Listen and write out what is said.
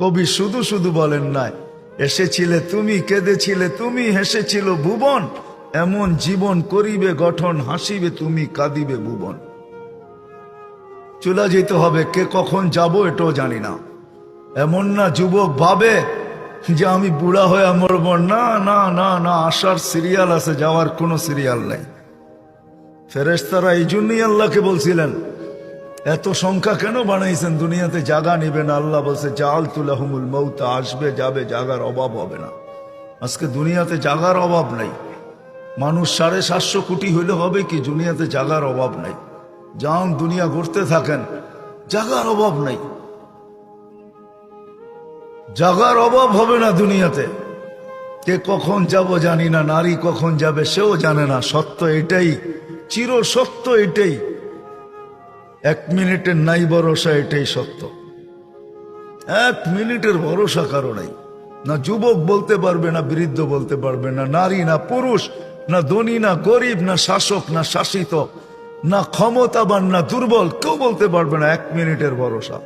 কবি শুধু শুধু বলেন নাই, এসেছিলে তুমি, কেঁদেছিলে তুমি, হেসেছিল ভুবন, এমন জীবন করিবে গঠন, হাসিবে তুমি, কাঁদিবে ভুবন। চলে যেতে হবে, কে কখন যাব এটাও জানি না। এমন না যুবক ভাবে যে আমি বুড়া হয়ে মরব, না না না না, আসার সিরিয়াল আছে, যাওয়ার কোনো সিরিয়াল নাই। ফেরেশতারা এই জন্যই আল্লাহকে বলছিলেন, এত সংখ্যা কেন বানাইছেন, দুনিয়াতে জায়গা নিবে না। আল্লাহ বলছে জাআলতু লাহুমুল মাউত, আসবে যাবে, জায়গার অভাব হবে না। আজকে দুনিয়াতে জায়গার অভাব নাই। মানুষ 750 কোটি হইলে হবে কি, দুনিয়াতে জায়গার অভাব নাই। যান দুনিয়া ঘুরতে থাকেন, জায়গার অভাব নাই, জায়গার অভাব হবে না দুনিয়াতে। কে কখন যাব জানি না, নারী কখন যাবে সেও জানে না। সত্য এটাই, চির সত্য এটাই। 1 মিনিটের নাই ভরসা, এটাই সত্য। 1 মিনিটের ভরসা কারো নাই। না যুবক বলতে পারবে, না বৃদ্ধ বলতে পারবে, না নারী না পুরুষ, না ধনী না গরিব, না শাসক না শাসিত, না ক্ষমতাবান না দুর্বল, কেউ বলতে পারবে না 1 মিনিটের ভরসা।